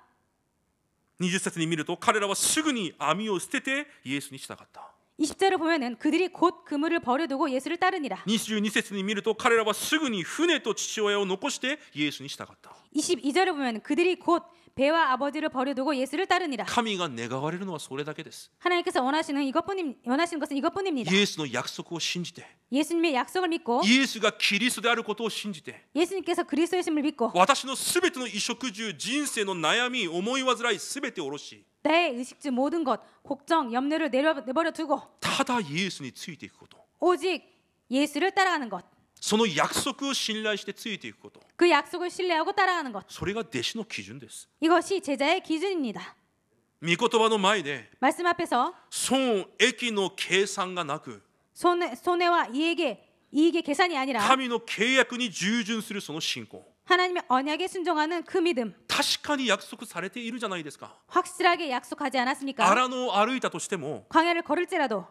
20節に見ると彼らはすぐに網を捨ててイエスに従った。 20절을 보면은 그들이 곧 그물을 버려두고 예수를 따르니라. 22節に見ると彼らはすぐに船と父親を残してイエスに従った。 22절을 보면 그들이 곧 배와 아버지를 버려두고 예수를 따르니라. 神が願われるのはそれだけです。 하나님께서 원하시는 것은 이것뿐입니다. イエスの約束を信じて、 예수님의 약속을 믿고 イエスがキリストであることを信じて、 예수님께서 그리스도의 심을 믿고 私のすべての衣食住、人生の悩み、思い煩いすべて下ろし、 나의 의식주 모든 것 걱정 염려를 내버려 두고 ただイエスについていくこと、 오직 예수를 따라가는 것. その約束を信頼してついていくこと、 그 약속을 신뢰하고 따라가는 것. それが弟子の基準です。 이것이 제자의 기준입니다. 御言葉の前で 말씀 앞에서 損益の計算がなく、 손해와 이익의 계산이 아니라 神の契約に従順するその信仰、 하나님의 언약에 순종하는 그 믿음. 確かに約束されているじゃないですか。 확실하게 약속하지 않았습니까? 荒野を歩いたとしても、 광야를 걸을지라도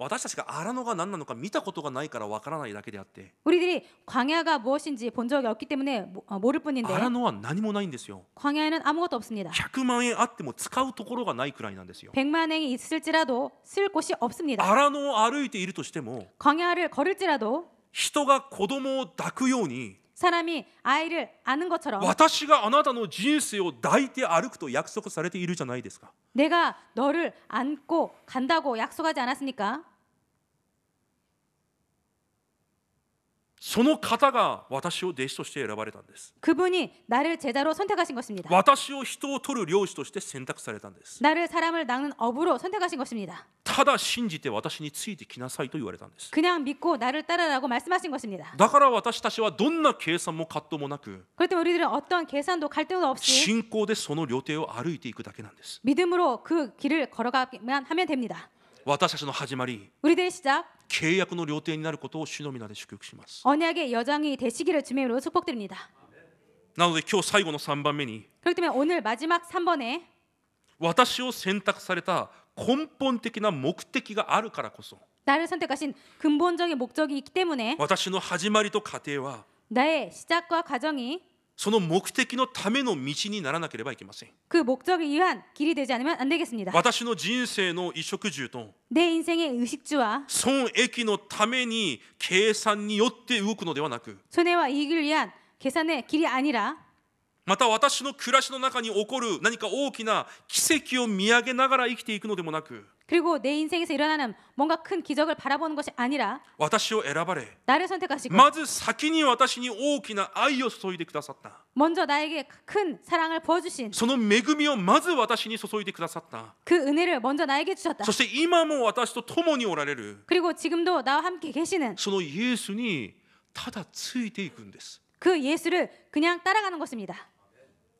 私たちが荒野が何なのか見たことがないからわからないだけであって、 우리들이 광야가 무엇인지 본 적이 없기 때문에 모를 뿐인데 荒野は何もないんですよ。 광야에는 아무것도 없습니다. 100万円あっても使うところがないくらいなんですよ。 100만 행이 있을지라도 쓸 곳이 없습니다. 荒野を歩いているとしても、 광야를 걸을지라도 人が子供を抱くように、 사람이 아이를 안는 것처럼 私があなたの人生を抱いて歩くと約束されているじゃないですか。 내가 너를 안고 간다고 약속하지 않았습니까? その方が私を弟子として選ばれたんです。 그분이 나를 제자로 선택하신 것입니다. 私を人を取る漁師として選択されたんです。 나를 사람을 낚는 어부로 선택하신 것입니다. ただ信じて私についてきなさいと言われたんです。 그냥 믿고 나를 따르라고 말씀하신 것입니다. だから私たちはどんな計算も葛藤もなく、 그럴 때 우리들은 어떤 계산도 갈등도 없이 信仰でその旅程を歩いていくだけなんです。 믿음으로 그 길을 걸어가기만 하면 됩니다. 私たちの始まり、 우리들의 시작, 契約の旅程になることを主の皆で祝福します。 언약의 여정이 되시기를 주의 이름으로 축복드립니다. なので今日最後の3番目に、 그렇기 때문에 오늘 마지막 3번에 私を選択された根本的な目的があるからこそ、 나를 선택하신 근본적인 목적이 있기 때문에 私の始まりと過程は 나의 시작과 과정이 その目的のための道にならなければいけません。 그 목적을 위한 길이 되지 않으면 안 되겠습니다. 私の人生の衣食住と 내 인생의 의식주와 損益のために計算によって動くのではなく、 손해와 이익을 위한 계산의 길이 아니라 また私の暮らしの中に起こる何か大きな奇跡を見上げながら生きていくのでもなく、 그리고 내 인생에서 일어나는 뭔가 큰 기적을 바라보는 것이 아니라 私を選ばれ、 나를 선택하시고 まず先に私に大きな愛を注いでくださった。 먼저 나에게 큰 사랑을 부어주신 その恵みをまず私に注いでくださった。 그 은혜를 먼저 나에게 주셨다. そして今も私と共におられる 그리고 지금도 나와 함께 계시는 そのイエスにただついていくんです。 그 예수를 그냥 따라가는 것입니다.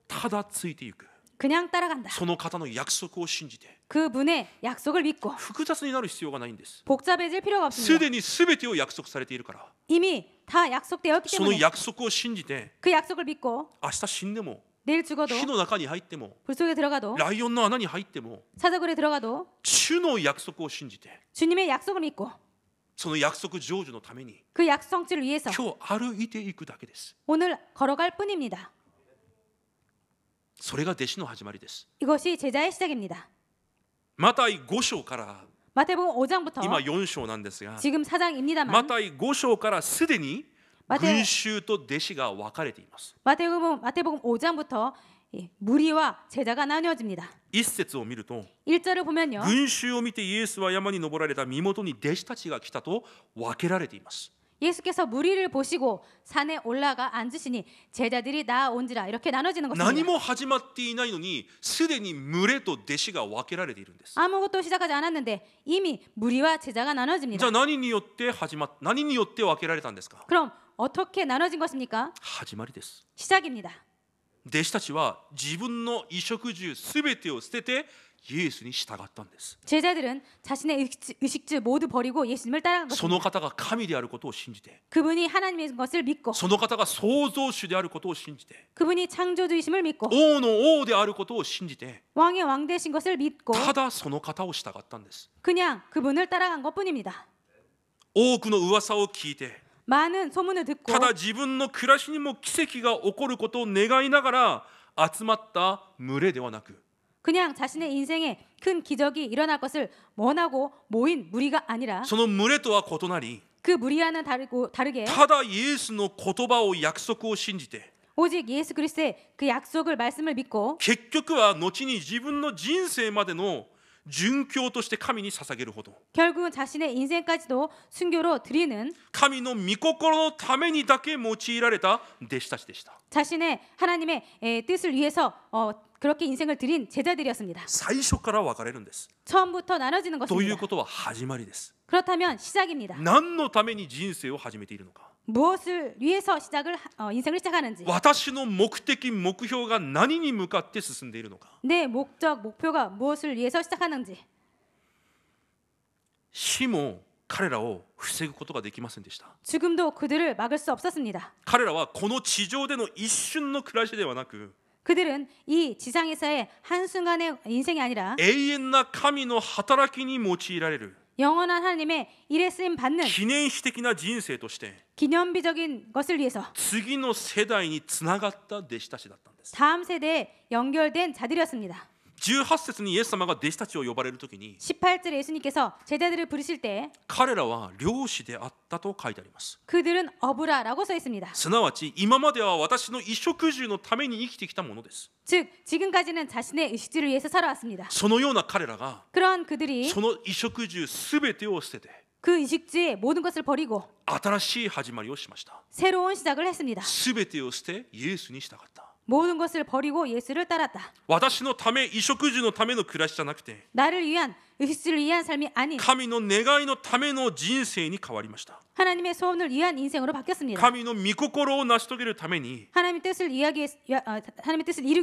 ただついていく。 그냥 따라간다. その方の約束を信じて 그분의 약속을 믿고 複雑になる必要がないんです。 복잡해질 필요가 す 없습니다. でに全てを約束されているから、 이미 다 약속되었기 その 때문에 約束を信じて 그 약속을 믿고 明日死んでも 내일 죽어도 火の中に入っても 불 속에 들어가도 ライオンの穴に入っても 사자굴에 들어가도 主の約束を信じて 주님의 약속을 믿고 その約束成就のために 그 약속 성취를 위해서 今日歩いていくだけです。 오늘 걸어갈 뿐입니다. それが弟子の始まりです。 이것이 제자의 시작입니다. マタイ5章から 마태복음 5장부터 今4章なんですが、 지금 4장입니다만 マタイ5章からすでにマテ群衆と弟子が分かれています。 마태복음 5장부터 무리와 제자가 나뉘어집니다. 一節を見ると 1절을 보면요. 群衆を見てイエスは山に登られた身元に弟子たちが来たと分けられています。 예수께서 무리를 보시고 산에 올라가 앉으시니 제자들이 나아온지라 이렇게 나눠지는 何 것입니다. も始まっていないのにすでに群れと弟子が分けられているんです。 아무것도 시작하지 않았는데 이미 무리와 제자가 じ 나눠집니다. ゃあ何によって分けられたんですか？ 그럼 어떻게 나눠진 것입니까? 始まりです。 시작입니다. 弟子たちは自分の衣食住すべてを捨ててイエスに従ったんです。 제자들은 자신의 의식주 모두 버리고 예수님을 따라간 その 것입니다. 方が神であることを信じて、 그분이 하나님의 것을 믿고 その方が創造主であることを信じて、 그분이 창조주이심을 믿고 王の王であることを信じて、 왕의 왕 되신 것을 믿고 ただその方を従ったんです。 그냥 그분을 따라간 것뿐입니다. 多くの噂を聞いて、 많은 소문을 듣고 ただ自分の暮らしにも奇跡が起こることを願いながら集まった群れではなく、 그냥 자신의 인생에 큰 기적이 일어날 것을 원하고 모인 무리가 아니라 その群れとは異なり、 그 무리와는 다르게 ただイエスの言葉を約束を信じて、 오직 예수 그리스도의 그 약속을 말씀을 믿고 結局は後に自分の人生までの殉教として神に捧げるほど、 결국은 자신의 인생까지도 순교로 드리는 神の御心のためにだけ用いられた弟子たちでした。 자신의 하나님의 뜻을 위해서 그렇게 인생을 드린 제자들이었습니다. 最初から分かれるんです。 처음부터 나눠지는 という 것입니다. ことは始まりです。 그렇다면 시작입니다. 何のために人生を始めているのか、 무엇을 위해서 인생을 시작하는지 私の目的目標が何に向かって進んでいるのか、 내 목표가 무엇을 위해서 시작하는지 死も彼らを防ぐことができませんでした。 죽음도 그들을 막을 수 없었습니다. 彼らはこの地上での一瞬の暮らしではなく、 그들은 이 지상에서의 한순간의 인생이 아니라 永遠な神の働きに用いられる 영원한 하나님의 일에 쓰임 받는 記念碑的な人生として 기념비적인 것을 위해서 次の世代につながった弟子たちだったんです。 다음 세대에 연결된 자들이었습니다. 18節にイエス様が弟子たちを呼ばれるときに、 18절에 예수님께서 제자들을 부르실 때 彼らは漁師であったと書いてあります。 그들은 어부라라고 써 있습니다. すなわち今までは私の衣食住のために生きてきたものです。 즉 지금까지는 자신의 의식주를 위해서 살아왔습니다. そのような彼らが 그러한 그들이 その衣食住すべてを捨てて 그 의식주의 모든 것을 버리고 新しい始まりをしました。 새로운 시작을 했습니다. すべてを捨てイエスに従った。 모든 것을 버리고 예수를 따랐다. 私のため衣食住のための暮らしじゃなくて、 나를 위한 의식주를 위한 삶이 아닌 神の願いのための人生に変わりました。 하나님의 소원을 위한 인생으로 바뀌었습니다. 神の御心を成し遂げるために 하나님의 뜻을 이루기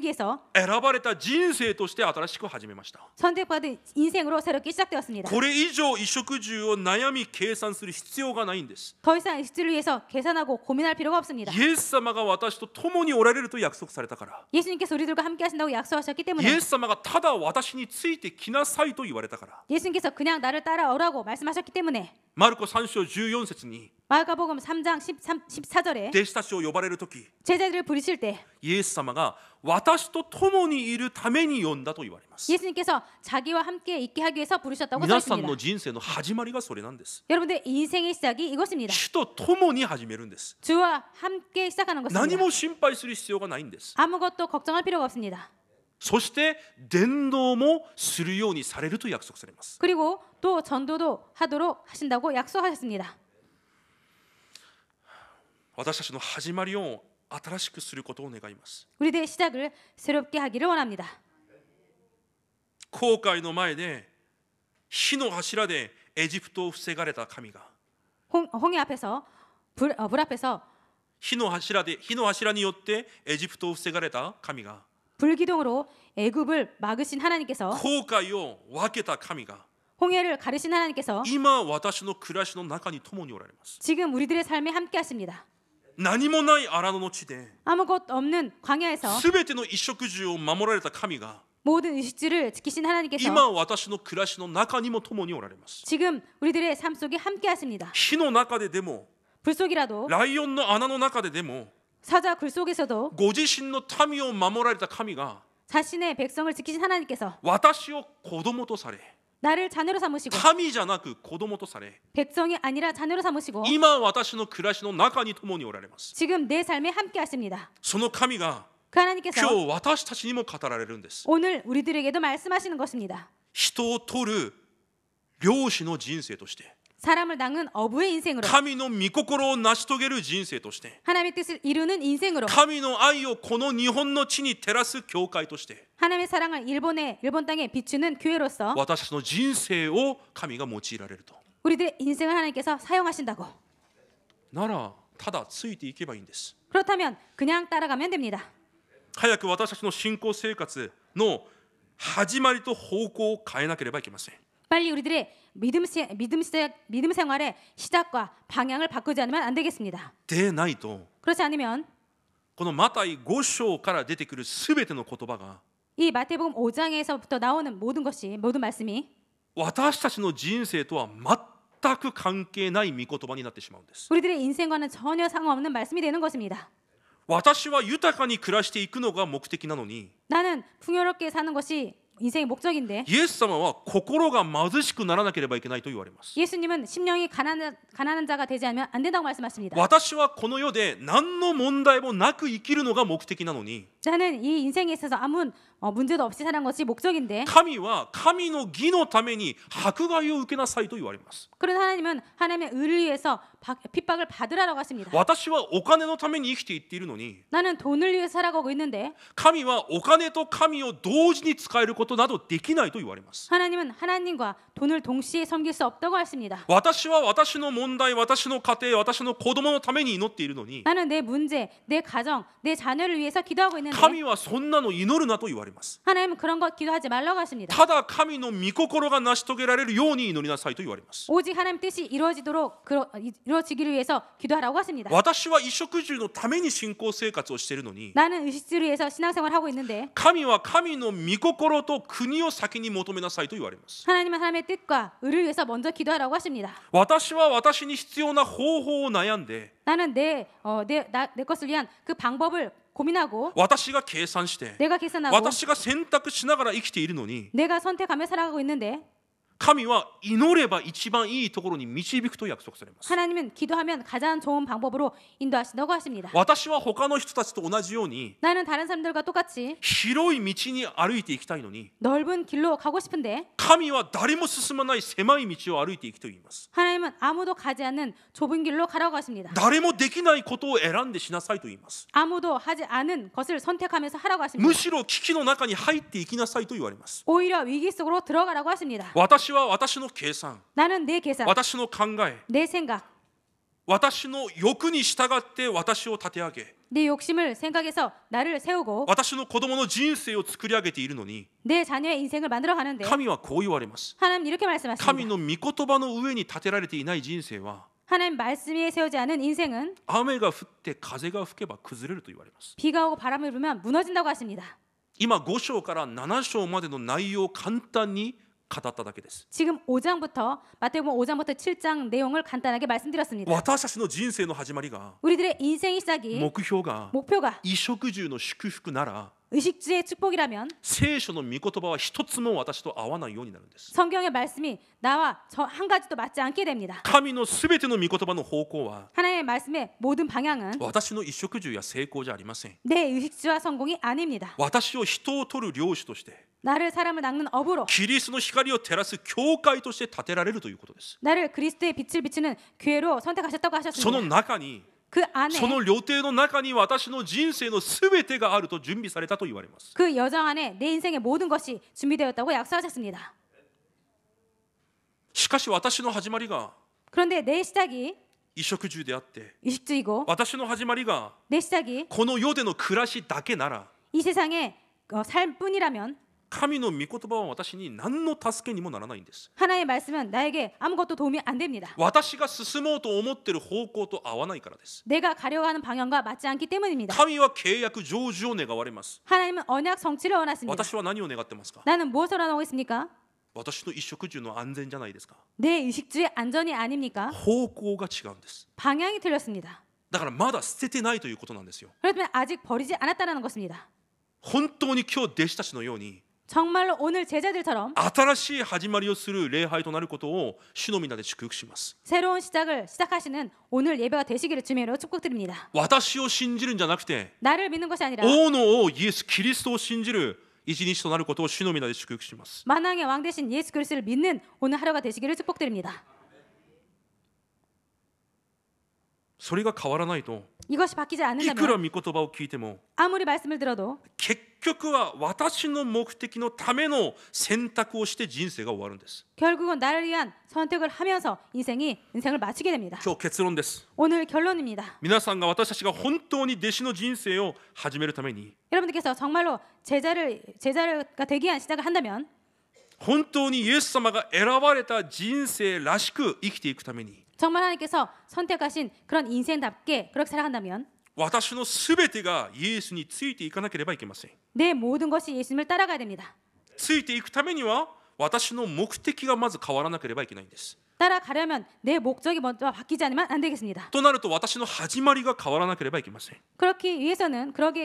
위해서 選ばれた人生として新しく始めました。 선택받은 인생으로 새롭게 시작되었습니다. これ以上衣食住を悩み計算する必要がないんです。 더 이상 의식주를 위해서 계산하고 고민할 필요가 없습니다. イエス様が私と共におられると約束されたから、 예수님께서 우리들과 함께 하신다고 약속하셨기 イ 때문에 エス様がただ私についてきなさいと言われたから。 예수님께서 그냥 나를 따라오라고 말씀하셨기 때문에 マルコ3章14節に 마가복음 3장 14절에 弟子たちを呼ばれるとき、 제자들을 부르실 때 イエス様が私と共にいるために呼んだと言われます。 예수님께서 자기와 함께 있게 하기 위해서 부르셨다고 皆さんの 써있습니다. 人生の始まりがそれなんです。 여러분들 인생의 시작이 이것입니다. 主と共に始めるんです。 주와 함께 시작하는 何 것입니다. も心配する必要がないんです。 아무것도 걱정할 필요가 없습니다. そして伝道もするようにされると約束されます。 그리고 또 전도도 하도록 하신다고 약속하셨습니다. 私たちの始まりを新しくすることを願います。 우리들의 시작을 새롭게 하기를 원합니다. 航海の前で火の柱でエジプトを防がれた神が、 홍해 앞에서 불 앞에서 火の柱によってエジプトを防がれた神が、 불기둥으로 애굽을 막으신 하나님께서 航海を分けた神が 홍해를 가르신 하나님께서 今私の暮らしの中に共におられます。 지금 우리들의 삶에 함께 하십니다. 何もない荒野の地で 아무것도 없는 광야에서 すべての衣食住を守られた神が 모든 의식주를 지키신 하나님께서 今私の暮らしの中にも共におられます。 지금 우리들의 삶 속에 함께 하십니다. 火の中ででも 불 속이라도 ライオンの穴の中ででも 사자 굴 속에서도 ご自身の民を守られた神が 자신의 백성을 지키신 하나님께서 私を子供とされ、 나를 자녀로 삼으시고 民じゃなく子供とされ、 백성이 아니라 자녀로 삼으시고 今私の暮らしの中に共におられます。 지금 내 삶에 함께 하십니다. その神が 그 하나님께서 今日私たちにも語られるんです。 오늘 우리들에게도 말씀하시는 것입니다. 人を取る漁師の人生として、 사람을 낚는 어부의 인생으로 神の御心を成し遂げる人生として、 하나님의 뜻을 이루는 인생으로 神の愛をこの日本の地に照らす教会として、 하나님의 사랑을 일본 땅에 비추는 교회로서 私たちの人生を神が用いられると。 우리들의 인생을 하나님께서 사용하신다고. ならただついていけばいいんです。 그렇다면 그냥 따라가면 됩니다. 早く私たちの信仰生活の始まりと方向を変えなければいけません。 빨리 우리들의 믿음 생활의 시작과 방향을 바꾸지 않으면 안 되겠습니다. でないと、 그렇지 않으면 このマタイ5章から出てくるすべての言葉が 이 마태복음 5장에서부터 나오는 모든 말씀이 私たちの人生とは全く関係ない御言葉になってしまうんです。 우리들의 인생과는 전혀 상관없는 말씀이 되는 것입니다. 私は豊かに暮らしていくのが目的なのに、 나는 풍요롭게 사는 것이 인생의 목적인데 イエス様は心が貧しくならなければいけないと言われます。 예수님은 심령이 가난한 자가 되지 않으면 안 된다고 말씀하십니다. 私はこの世で何の問題もなく生きるのが目的なのに、 나는 이 인생에 있어서 아무 문제도 없이 사는 것이 목적인데 神は神の義のために迫害を受けなさいと言われます。 그런 하나님은 하나님의 의를 위해서 핍박을 받으라고 하십니다. 私はお金のために生きていっているのに、 나는 돈을 위해서 살아가고 있는데 神はお金と神を同時に使えることなどできないと言われます。 하나님은 하나님과 돈을 동시에 섬길 수 없다고 하십니다. 私は私の問題、私の家庭、私の子供のために祈っているのに、 나는 내 문제, 내 가정, 내 자녀를 위해서 기도하고 있는데 神はそんなの祈るなと言われます。 하나님은 그런 것 기도하지 말라고 하십니다. ただ神の御心が成し遂げられるように祈りなさいと言われます。 오직 하나님 뜻이 이루어지기를 위해서 기도하라고 하십니다. 私は衣食住のために信仰生活をしているのに、 나는 의식주를 위해서 신앙생활을 하고 있는데 神は神の御心と国を先に求めなさいと言われます。 하나님은 하나님의 뜻과 의를 위해서 먼저 기도하라고 하십니다. 私は私に必要な方法を悩んで、 나는 내 것을 위한 그 방법을 고민하고 私が計算して、 내가 계산하고 私が選択しながら生きているのに、 내가 선택하며 살아가고 있는데 神は祈れば一番いいところに導くと約束されます。 하나님은 기도하면 가장 좋은 방법으로 인도하신다고 하십니다. 私は他の人たちと同じように 나는 다른 사람들과 똑같이 広い道に歩いていきたいのに、 넓은 길로 가고 싶은데 神は誰も進まない狭い道を歩いていくと言います。 하나님은 아무도 가지 않는 좁은 길로 가라고 하십니다. 誰もできないことを選んでしなさいと言います。 아무도 하지 않은 것을 선택하면서 하라고 하십니다. むしろ危機の中に入っていきなさいと言われます。 오히려 위기 속으로 들어가라고 하십니다. 私は私の計算、 나는 내 계산, 私の考え、 내 생각, 私の欲に従って私を立て上げ、 내 욕심을 생각해서 나를 세우고 私の子供の人生を作り上げているのに、 내 자녀의 인생을 만들어 가는데 神はこう言われます。 하나님 이렇게 神 말씀하십니다. の御言葉の上に立てられていない人生は、 하나님 말씀에 세우지 않은 인생은 雨が降って風が吹けば崩れると言われます。 비가 오고 바람이 불면 무너진다고 하십니다. 今5章から7章までの内容を簡単に語っただけです。 지금 5장부터 마태복음 5장부터 7장 내용을 간단하게 말씀드렸습니다. 私たちの人生の始まりが 우리들의 인생의 시작이 目標が 목표가 衣食住の祝福なら 의식주의 축복이라면 聖書の御言葉は一つも私と合わないようになるんです。 성경의 말씀이 나와 저 한 가지도 맞지 않게 됩니다. 神のすべての御言葉の方向は 하나님의 말씀의 모든 방향은 私の衣食住や成功じゃありません。 내 의식주와 성공이 아닙니다. 私を人を取る領主として 나를 사람을 낚는 업으로 キリストの光を照らす教会として建てられるということです。 나를 그리스도의 빛을 비추는 교회로 선택하셨다고 その 하셨습니다. 中に 그 안에 その予定の中に私の人生のすべてがあると準備されたと言われます。 그 여정 안에 내 인생의 모든 것이 준비되었다고 약속하셨습니다. しかし私の始まりが 그런데 내 시작이 衣食住であって 의식주의고 私の始まりが 내 시작이 この世での暮らしだけなら 이 세상의 삶뿐이라면 神の御言葉は私に何の助けにもならないんです。 하나의 말씀은 나에게 아무것도 도움이 안 됩니다. 私が進もうと思っている方向と合わないからです。 내가 가려고 하는 방향과 맞지 않기 때문입니다. 神は契約成就を願われます。 하나님은 언약 성취를 원하십니다. 私は何を願ってますか？ 나는 무엇을 원하고 있습니까? 私の衣食住の安全じゃないですか？ 내 의식주의 안전이 아닙니까? 方向が違うんです。 방향이 틀렸습니다. だからまだ捨ててないということなんですよ。 그렇다면 아직 버리지 않았다는 것입니다. 本当に今日弟子たちのように 정말로 오늘 제자들처럼 新しい始まりをする礼拝となることを主の皆で祝福します。 새로운 시작을 시작하시는 오늘 예배가 되시기를 주님으로 축복드립니다. 私を信じるんじゃなくて 나를 믿는 것이 아니라 王の王イエス・キリストを信じる一日となることを主の皆で祝福します。 만왕의 왕 대신 예수 그리스도를 믿는 오늘 하루가 되시기를 축복드립니다. それが変わらないと 이것이 바뀌지 いくら 않는다면 御言葉を聞いても 아무리 말씀을 들어도 結局は私の目的のための選択をして人生が終わるんです。 결국은 나를 위한 선택을 하면서 인생을 마치게 됩니다. 今日結論です。 오늘 결론입니다. 皆さんが私たちが本当に弟子の人生を始めるために 여러분들께서 정말로 제자가 되기 위한 시작을 한다면 本当にイエス様が選ばれた人生らしく生きていくために 정말 하나님께서 선택하신 그런 인생답게 그렇게 살아간다면 私のすべてがイエスについていかなければいけません。 내 모든 것이 예수님을 따라가야 됩니다. ついていくためには私の目的がまず変わらなければいけないんです。 따라가려면 내 목적이 먼저 바뀌지 않으면 안 되겠습니다. となると私の始まりが変わらなければいけません。 그렇게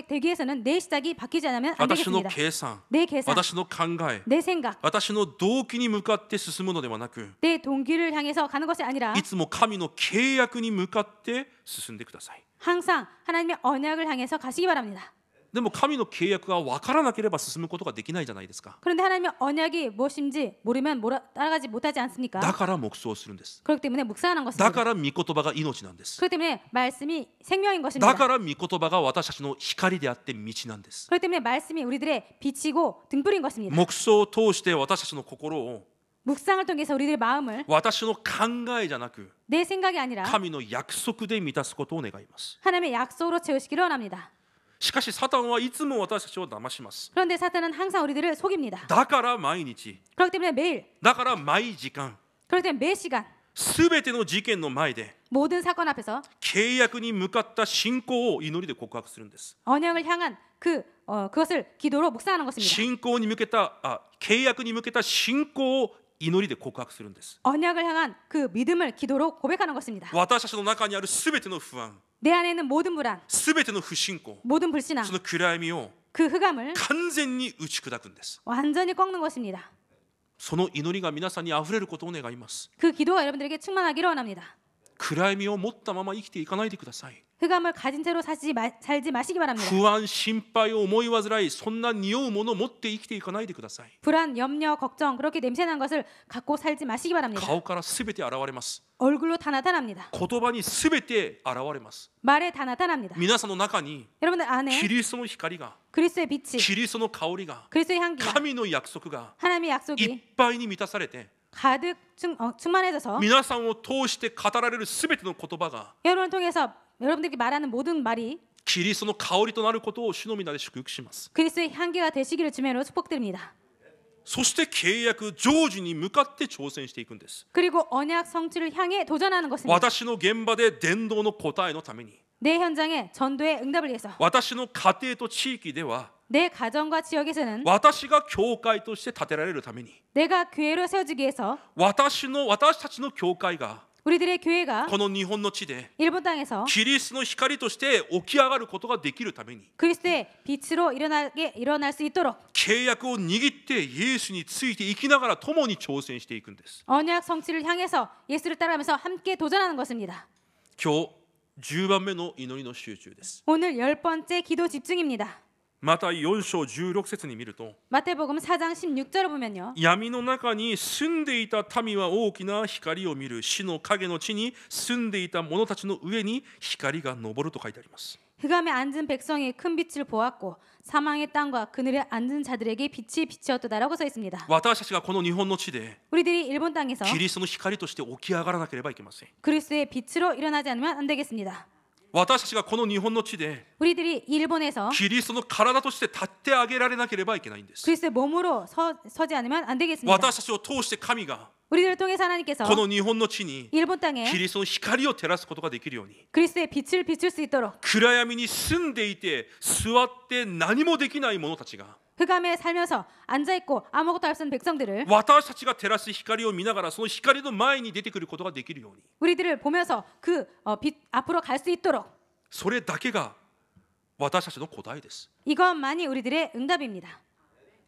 되기 위해서는 내 시작이 바뀌지 않으면 안 私の 되겠습니다. 計算、 내 계산, 私の考え、 내 생각, 私の動機に向かって進むのではなく、 내 동기를 향해서 가는 것이 아니라 いつも神の契約に向かって進んでください。 항상 하나님의 언약을 향해서 가시기 바랍니다. でも神の契約が分からなければ進むことができないじゃないですか。 그런데 하나님의 언약이 무엇인지 모르면 따라가지 못하지 않습니까? だから黙想するんです。 그렇기 때문에 묵상하는 だ 것입니다. から御言葉が命なんです。 그렇기 때문에 말씀이 생명인 だ 것입니다. から御言葉が私たちの光であって道なんです。 그렇기 때문에 말씀이 우리들의 빛이고 등불인 것입니다. 黙想を通して私たちの心を 묵상을 통해서 우리들의 마음을 私の考えじゃなく 내 생각이 아니라 神の約束で満たすことを願います。 하나님의 약속으로 채우시기를 원합니다. しかしサタンはいつも私たちを騙します。 그런데 사탄은 항상 우리들을 속입니다. だから毎日、 그렇기 때문에 매일, だから毎時間、 그렇기 때문에 매 시간 すべての事件の前で 모든 사건 앞에서 契約に向かった信仰を祈りで告白するんです。 언약을 향한 그것을 기도로 묵상하는 것입니다. 信仰に向けた契約に向けた信仰を祈りで告白するんです。 언약을 향한 그 믿음을 기도로 고백하는 것입니다. 私たちの中にあるすべての不安、 내 안에 있는 모든 불안, すべての不信仰、 모든 불신앙, その暗闇を 그 흑암을 完全に打ち砕くんです。 완전히 꺾는 것입니다. その祈りが皆さんにあふれることを願います。 그 기도가 여러분들에게 충만하기를 원합니다. 暗闇を持ったまま生きていかないでください。 흑암을 가진 채로 살지 마시기 바랍니다. 不安、心配を思い煩い、そんな匂うものを持って生きていかないでください。 불안, 염려, 걱정 그렇게 냄새난 것을 갖고 살지 마시기 바랍니다. 顔からすべて現れます。 얼굴로 다 나타납니다. 言葉にすべて現れます。 말에 다 나타납니다. 皆さんの中に 여러분들 안에 キリストの光が、 그리스도의 빛이, キリストの香りが、 그리스도의 향기가, 神の約束が 하나님의 いっ 약속이 ぱいに満たされて、 가득 충만해져서 皆さんを通して語られるすべての言葉が 여러분을 통해서 여러분들께 말하는 모든 말이 キリストの香りとなることを主の皆で祝福します。 그리스도의 향기가 되시기를 주면으로 축복드립니다. そして契約成就に向かって挑戦していくんです。 그리고 언약 성취를 향해 도전하는 것입니다. 私の現場で伝道の答えのために、 내 현장에 전도의 응답을 위해서, 私の家庭と地域では내 가정과 지역에서는 私が教会として建てられるために 내가 교회로 세워지기 위해서 私たちの教会が 우리들의 교회가 この日本の地で 일본 땅에서 キリストの光として起き上がることができるために 그리스도의 빛으로 일어날 수 있도록 契約を握ってイエスについて生きながら共に挑戦していくんです。 언약 성취를 향해서 예수를 따라가면서 함께 도전하는 것입니다. 今日10番目の祈りの集中です。 오늘 10번째 기도 집중입니다. また4章16節に見ると 마태복음 4장 16절을 보면요. 闇の中に住んでいた民は大きな光を見る。死の影の地に住んでいた者たちの上に光が昇ると書いてあります。 흑암에 앉은 백성이 큰 빛을 보았고 사망의 땅과 그늘에 앉은 자들에게 빛이 비치었도다라고 써 있습니다. 私たちがこの日本の地で 우리들이 일본 땅에서 キリストの光として起き上がらなければいけません。 그리스도의 빛으로 일어나지 않으면 안 되겠습니다. 私たちがこの日本の地で 우리들이 일본에서 キリストの体として立ってあげられなければいけないんです。 그리스도의 몸으로 서지 않으면 안 되겠습니다. 私たちを通して神が 우리들을 통해서 하나님께서 この日本の地に 일본 땅에 キリストの光を照らすことができるように 그리스도의 빛을 비출 수 있도록 暗闇に住んでいて座って何もできない者たちが 흑암에 살면서 앉아있고 아무것도 할 수 없는 백성들을 私たちが照らす光を見ながらその光の前に出てくることができるように 우리들을 보면서 그 빛 앞으로 갈 수 있도록 それだけが私たちの答えです。 이것만이 우리들의 응답입니다.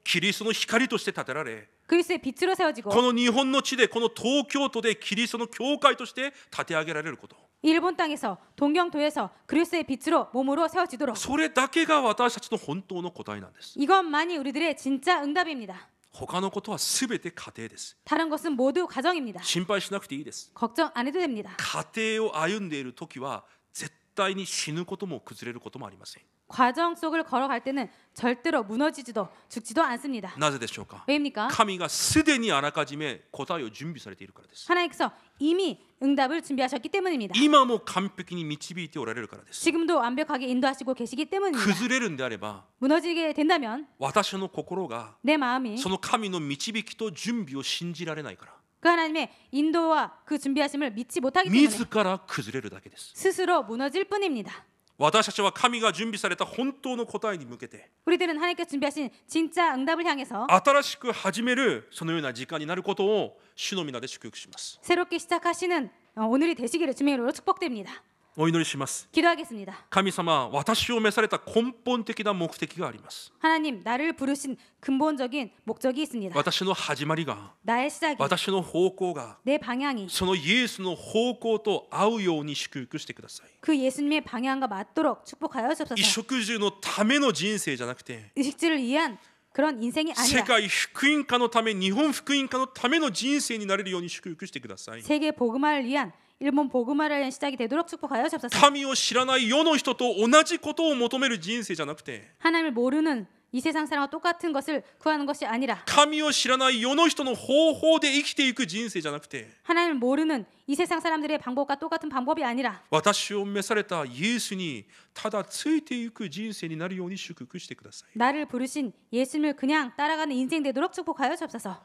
キリストの光として立てられ 그리스도의 빛으로 세워지고 この日本の地でこの東京都でキリストの教会として立て上げられること 일본 땅에서 동경도에서 그리스도의 빛으로 몸으로 세워지도록 それだけが私たちの本当の答えなんです。 이것만이 우리들의 진짜 응답입니다. 他のことは全て家庭です。 다른 것은 모두 가정입니다. 心配しなくていいです。 걱정 안 해도 됩니다. 家庭を歩んでいる時は絶対に死ぬことも崩れることもありません。 과정 속을 걸어갈 때는 절대로 무너지지도 죽지도 않습니다. なぜでしょうか。 왜입니까? 神がすでにあらかじめ答えを準備されているからです。 하나님께서 이미 응답을 준비하셨기 때문입니다. 今も完璧に導いておられるからです。 지금도 완벽하게 인도하시고 계시기 때문입니다. 崩れるんであれば 무너지게 된다면 私の心が 내 마음이 その神の導きと準備を信じられないから 그 하나님의 인도와 그 준비하심을 믿지 못하기 때문에 自ら崩れるだけです。 스스로 무너질 뿐입니다. 私たちは神が準備された本当の答えに向けて 우리들은 하나님께서 준비하신 진짜 응답을 향해서 新しく始めるそのような時間になることを主の皆で祝福します。 새롭게 시작하시는 오늘이 되시기를 주님의 이름으로 축복됩니다. お祈りします。 기도하겠습니다. 神様、私を召された根本的な目的があります。 하나님, 나를 부르신 근본적인 목적이 있습니다. 私の始まりが、 나의 시작이, 私の方向が 내 방향이 そのイエスの方向と合うように祝福してください。 그 예수님의 방향과 맞도록 축복하여 衣 주옵소서. 食住のための人生じゃなくて、 의식주를 위한 그런 인생이 世 아니라 界福音化のため、日本福音化のための人生になれるように祝福してください。 세계 복음화를 위한 일본 복음화를 위한 시작이 되도록 축복하여 주옵소서. 神を知らない世の人と同じことを求める人生じゃなくて、 하나님을 모르는 이 세상 사람과 똑같은 것을 구하는 것이 아니라 神を知らない世の人の方法で生きていく人生じゃなくて、 하나님을 모르는 이 세상 사람들의 방법과 똑같은 방법이 아니라 私を召されたイエスにただついていく人生になるように祝福してください。 나를 부르신 예수님을 그냥 따라가는 인생 되도록 축복하여 주옵소서.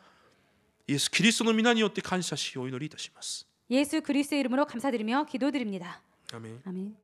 イエス・キリストの皆によって感謝しお祈りいたします。 예수 그리스도의 이름으로 감사드리며 기도드립니다. 아멘. 아멘.